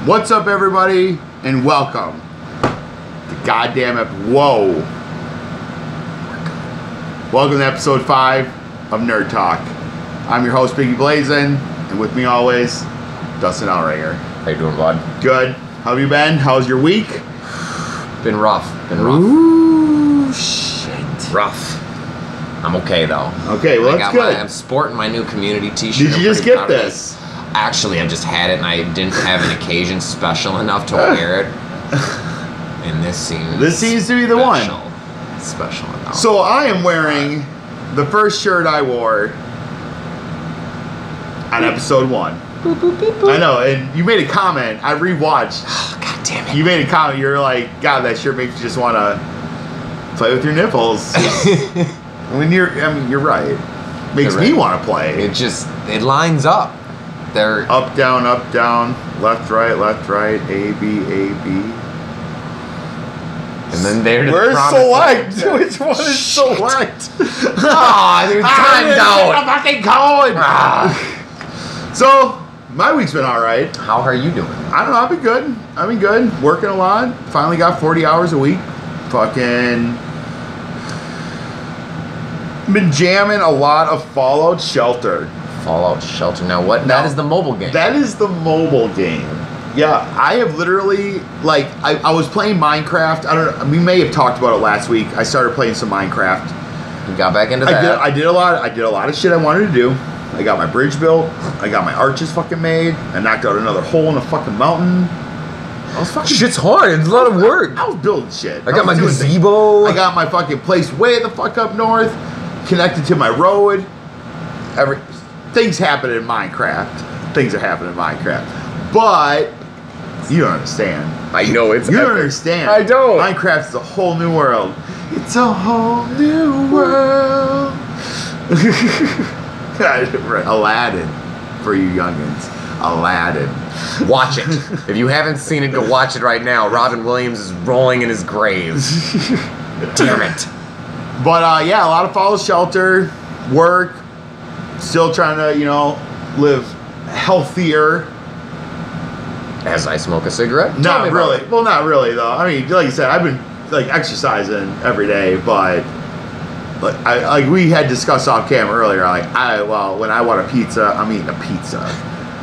What's up, everybody, and welcome to goddamn Whoa. Welcome to episode 5 of Nerd Talk. I'm your host, Biggie Blazin', and with me always, Dustin Allringer. How you doing, bud? Good. How have you been? How's your week? Been rough. Ooh, shit. Rough. I'm okay, though. Okay, well, that's good. I'm sporting my new community t-shirt. Did you just get this? Actually, I just had it, and I didn't have an occasion special enough to wear it. And this seems to be the one. Special enough. So I am wearing the first shirt I wore on episode 1. Boop, boop, beep, boop. I know, and you made a comment. I rewatched. Oh, God damn it. You made a comment. You're like, God, that shirt makes you just want to play with your nipples. You're right. Makes me want to play. It lines up. They're up, down, left, right, A, B, A, B. And then there's where's select? Which one is select? Ah, dude, timed out. I'm fucking going. So, my week's been alright. How are you doing? I don't know, I've been good. Working a lot. Finally got 40 hours a week. Fucking been jamming a lot of Fallout Shelter. Fallout Shelter. Now what? Now, that is the mobile game. That is the mobile game. Yeah, I have literally, like, I was playing Minecraft. I don't know, we may have talked about it last week. I started playing some Minecraft. You got back into that. I did a lot of shit I wanted to do. I got my bridge built. I got my arches fucking made. I knocked out another hole in a fucking mountain. I was fucking... Shit's hard. It's a lot of work. I was building shit. I got my gazebo. I got my fucking place way the fuck up north, connected to my road. Things happen in Minecraft. Things are happening in Minecraft. But you don't understand. I know it's You epic. don't understand. I don't. Minecraft's a whole new world. It's a whole new world. Aladdin for you youngins. Aladdin. Watch it. If you haven't seen it, go watch it right now. Robin Williams is rolling in his grave. Damn it. But yeah, a lot of Fallout Shelter, work, still trying to, live healthier. As I smoke a cigarette? Not really. Well, not really though. I mean, like you said, I've been like exercising every day, but like we had discussed off camera earlier. Like when I want a pizza, I'm eating a pizza.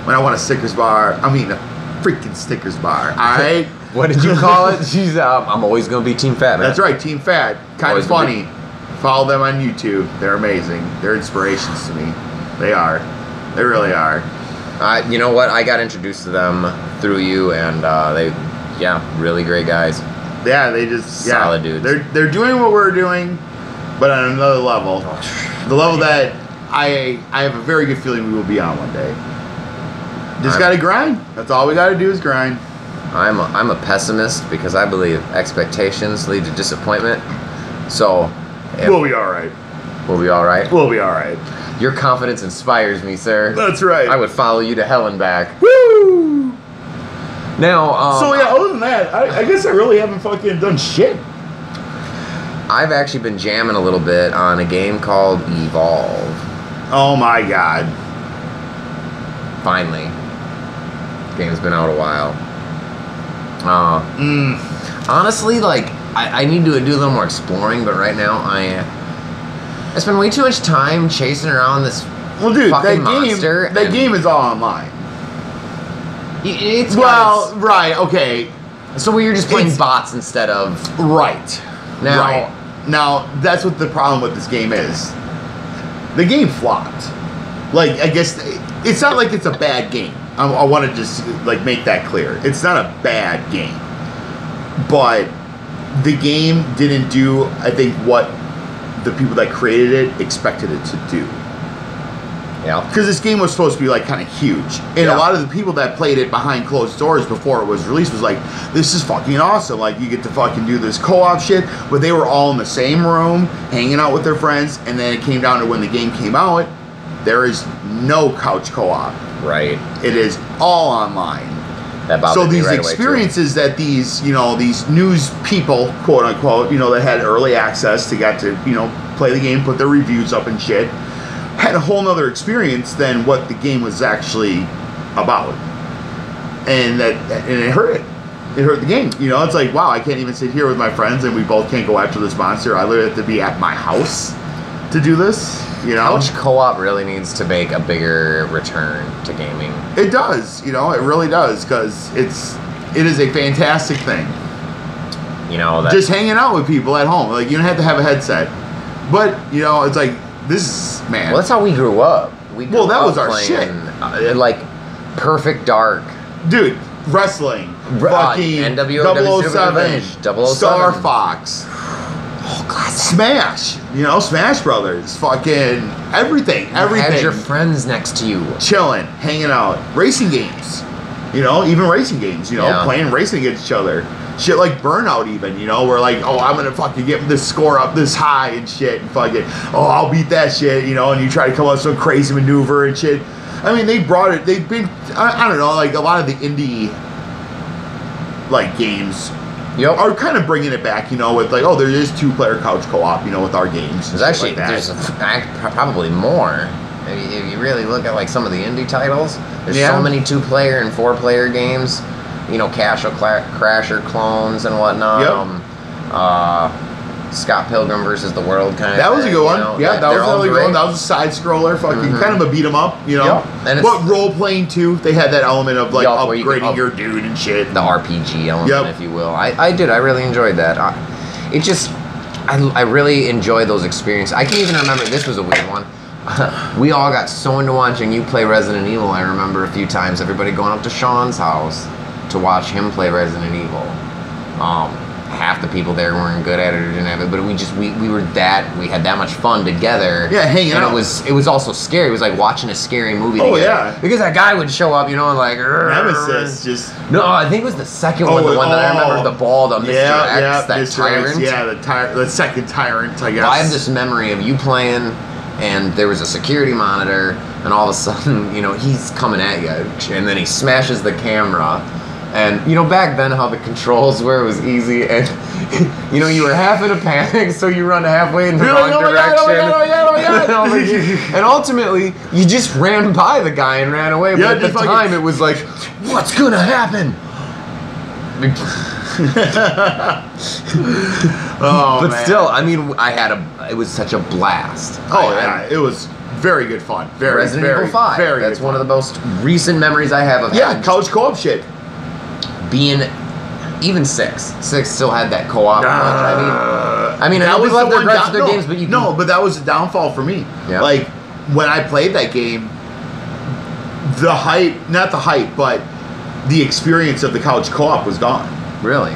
When I want a Snickers bar, I'm eating a freaking Snickers bar. All right. What did you call it? She's I'm always gonna be Team Fat, man. That's right, Team Fat. Kind of funny. Follow them on YouTube. They're amazing. They're inspirations to me. They are. They really are. You know what? I got introduced to them through you, and really great guys. Yeah, they just solid dudes. They're doing what we're doing, but on another level. The level that I have a very good feeling we will be on one day. Just gotta grind. That's all we gotta do is grind. I'm a pessimist because I believe expectations lead to disappointment. So we'll be all right. We'll be all right. We'll be all right. Your confidence inspires me, sir. That's right. I would follow you to hell and back. Woo! Now, so yeah, other than that, I guess I really haven't fucking done shit. I've actually been jamming a little bit on a game called Evolve. Oh my god. Finally. Game's been out a while. Honestly, like, I need to do a little more exploring, but right now I spend way too much time chasing around this fucking monster. That game is all online. Right, okay. So you're just playing bots instead of... Right. Now, that's what the problem with this game is. The game flopped. Like, I guess, it's not like it's a bad game. I want to just, make that clear. It's not a bad game. But the game didn't do, I think, what the people that created it expected it to do. Yeah. Because this game was supposed to be kind of huge. And a lot of the people that played it behind closed doors before it was released was like, this is fucking awesome. Like, you get to fucking do this co-op shit. But they were all in the same room, hanging out with their friends. And then it came down to when the game came out, there is no couch co-op. Right. It is all online. That bothered me right away, experiences that these news people, quote unquote, that had early access to get to, play the game, put their reviews up and shit, had a whole nother experience than what the game was actually about. and it hurt it. It hurt the game. You know, it's like, wow, I can't even sit here with my friends and we both can't go after this monster. I literally have to be at my house to do this. You know, couch co-op really needs to make a bigger return to gaming. It does. You know, it really does, because it is a fantastic thing. You know, just hanging out with people at home. Like, you don't have to have a headset, but you know, it's like, this is, man. Well, that's how we grew up. That was our playing, shit. Like Perfect Dark, dude. Wrestling, fucking NWO 007, Star Fox, Smash, you know, Smash Brothers, fucking everything. Had your friends next to you, chilling, hanging out, racing games, you know, even racing games, you know, playing racing against each other. Shit like Burnout, even, you know, where like, oh, I'm gonna fucking get this score up this high and shit, and fucking, oh, I'll beat that shit, you know, and you try to come up with some crazy maneuver and shit. I mean, they've been, I don't know, like a lot of the indie, like, games are kind of bringing it back, you know, with like, oh, there is 2-player couch co-op, you know, with our games. There's actually, there's probably more. If you really look at like some of the indie titles, there's so many 2-player and 4-player games, you know, Crasher clones and whatnot. Scott Pilgrim versus the World kind of That was thing, a good one. You know, yeah, that was really good one. That was a side scroller, fucking kind of a beat 'em up, you know. And but role playing too, they had that element of like upgrading your dude and shit. The RPG element, if you will. I really enjoyed that. I really enjoyed those experiences. I can even remember, this was a weird one. We all got so into watching you play Resident Evil. I remember a few times everybody going up to Sean's house to watch him play Resident Evil. Half the people there weren't good at it or didn't have it, but we had that much fun together. Yeah, hanging out. It was also scary. It was like watching a scary movie together. Yeah. Because that guy would show up, you know, and like Nemesis just. No, I think it was the second one, the one that I remember, the bald, Mr. X, that Mr. tyrant. X, the second tyrant, I guess. Well, I have this memory of you playing, and there was a security monitor, and all of a sudden, you know, he's coming at you, and then he smashes the camera. And, you know, back then how the controls were, it was easy, and, you know, you were half in a panic, so you run halfway in the wrong direction. And ultimately, you just ran by the guy and ran away, but at the time, it was like, what's gonna happen? But still, I mean, it was such a blast. It was very good fun. Resident Evil 5. That's one of the most recent memories I have of couch co-op shit. Being even 6 still had that co-op. I mean, that was the one their games, but but that was a downfall for me. Yeah. Like when I played that game, the hype, not the hype, but the experience of the couch co-op was gone. Really?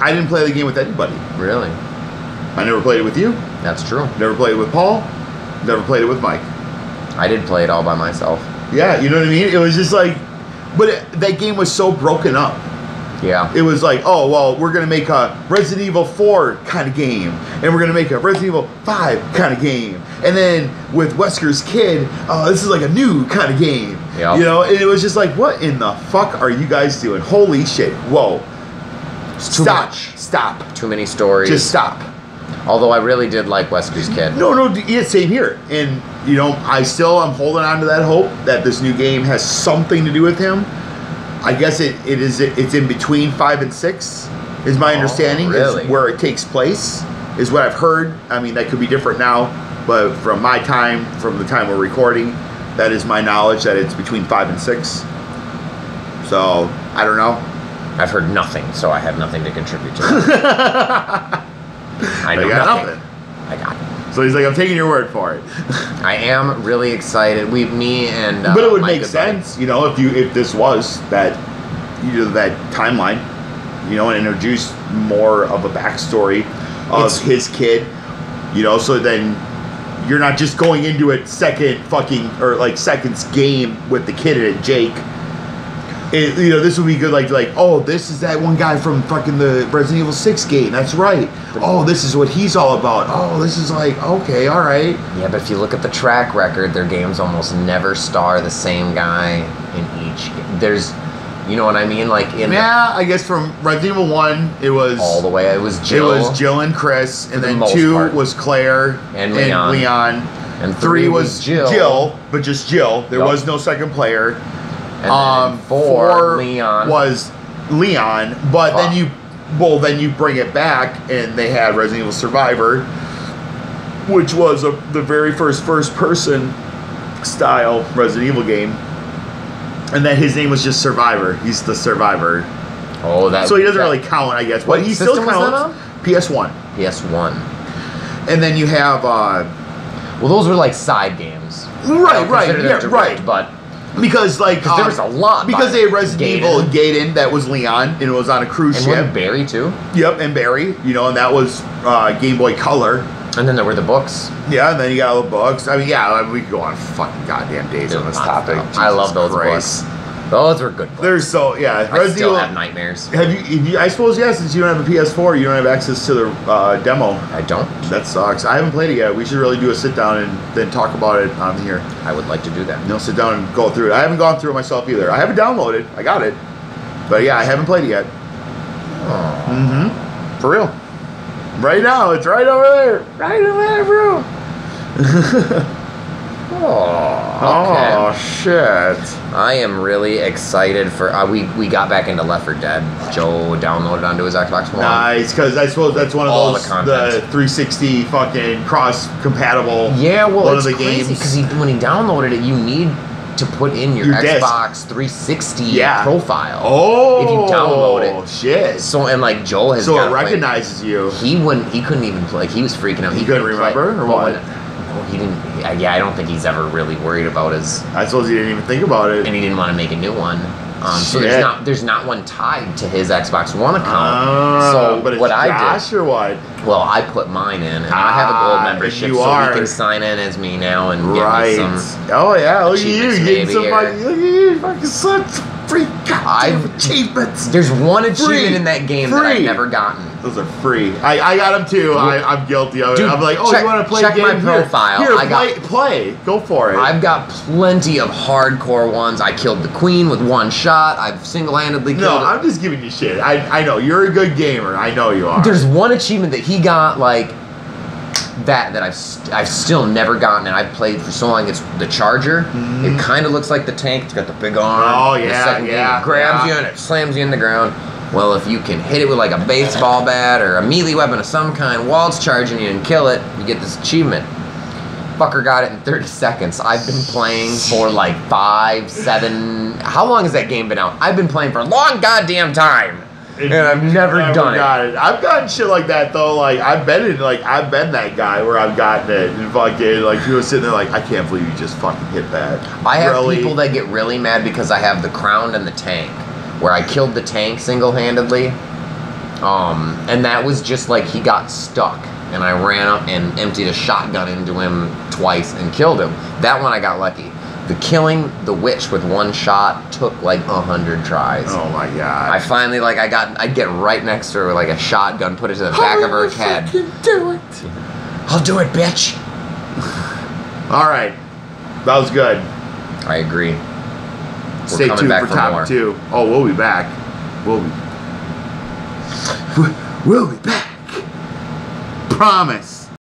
I didn't play the game with anybody. Really? I never played it with you. That's true. Never played it with Paul. Never played it with Mike. I did play it all by myself. Yeah, you know what I mean? It was just like, that game was so broken up. Yeah. It was like, oh, well, we're going to make a Resident Evil 4 kind of game. And we're going to make a Resident Evil 5 kind of game. And then with Wesker's Kid, this is like a new kind of game. Yep. You know, and it was just like, what in the fuck are you guys doing? Holy shit. Whoa. Stop. Too many stories. Just stop. Although I really did like Wesker's Kid. No, yeah, same here. And, you know, I'm holding on to that hope that this new game has something to do with him. I guess it's in between 5 and 6, is my understanding. Really? Is where it takes place, is what I've heard. I mean, that could be different now, but from the time we're recording, that is my knowledge that it's between 5 and 6. So, I don't know. I've heard nothing, so I have nothing to contribute to that. I know nothing. I got it. So he's like, I'm taking your word for it. I am really excited. Me and but it would make sense, you know, if this was that, you know, that timeline, you know, and introduce more of a backstory of his kid, you know, so then you're not just going into it seconds game with the kid in it, Jake. You know, this would be good, like, oh, this is that one guy from fucking the Resident Evil 6 game. That's right. Oh, this is what he's all about. Oh, this is like, okay, all right. Yeah, but if you look at the track record, their games almost never star the same guy in each game. There's, you know what I mean? Like I guess from Resident Evil 1, it was all the way. It was Jill. It was Jill and Chris, and then 2 was Claire and Leon. And 3 was Jill, but just Jill. There was no second player. And then 4 Leon was Leon, but then you bring it back, and they had Resident Evil Survivor, which was the very first person style Resident Evil game, and then his name was just Survivor. He's the Survivor. Oh, that. So he doesn't really count, I guess, but he still counts. PS1. PS1. And then you have. Well, those were like side games. Right, right. But because there was a lot. Because they had Resident Evil Gaiden, that was Leon, and it was on a cruise ship. And Barry too. Yep, and Barry, and that was Game Boy Color. And then there were the books. Yeah, and then you got all the books. I mean, we could go on fucking goddamn days on this topic. I love those books. Those were good books. They're so, yeah. I still have nightmares. Have you? I suppose, yeah, since you don't have a PS4, you don't have access to the demo. I don't. That sucks. I haven't played it yet. We should really do a sit down and then talk about it on here. I would like to do that. Sit down and go through it. I haven't gone through it myself either. I haven't downloaded. I got it. But yeah, I haven't played it yet. Oh. Mm-hmm. For real. Right now, it's right over there. Right over there, bro. Okay. Oh, shit. I am really excited for... we got back into Left 4 Dead. Joe downloaded onto his Xbox One. Nice, because I suppose that's one of all those, the 360 fucking cross-compatible one of the crazy, games. because when he downloaded it, you need to put in your Xbox 360 profile. Oh, if you download it. Shit. So and Joel has. So it recognizes you. He couldn't even play. He was freaking out. He couldn't remember or what? He didn't. Yeah, I don't think he's ever really worried about his. I suppose he didn't even think about it. And he didn't want to make a new one. So there's not one tied to his Xbox One account. So but it's what Josh I did, or what? well, I put mine in, and I have a gold membership, so we can sign in as me now and get me some. Oh yeah, look at you getting somebody. Look at you, fucking such free goddamn achievements. There's one achievement in that game that I've never gotten. Those are free. I got them too. I'm guilty of it. Dude, I'm like, you want to play check game? my profile. Here, play. Go for it. I've got plenty of hardcore ones. I killed the queen with one shot. I've single-handedly killed. No, I'm just giving you shit. I know you're a good gamer. I know you are. There's one achievement that he got that I've still never gotten, and I've played for so long. It's the Charger. It kind of looks like the tank. It's got the big arm. Oh yeah, the second game, it grabs you and it slams you in the ground. Well, if you can hit it with like a baseball bat or a melee weapon of some kind while it's charging you and kill it, you get this achievement. Fucker got it in 30 seconds. I've been playing for like 5, 7. How long has that game been out? I've been playing for a long goddamn time. And I've never done it. I've gotten shit like that though. I've been that guy where I've gotten it and fucking people sitting there I can't believe you just fucking hit that. I have people that get really mad because I have the crown and the tank, where I killed the tank single-handedly. And that was just he got stuck, and I ran up and emptied a shotgun into him twice and killed him. That one I got lucky. The killing the witch with one shot took 100 tries. Oh my god! I finally I'd get right next to her with a shotgun, put it to the back of her head. Do it! I'll do it, bitch. All right, that was good. I agree. Stay tuned for top 2. Oh, we'll be back. We'll be back. Promise.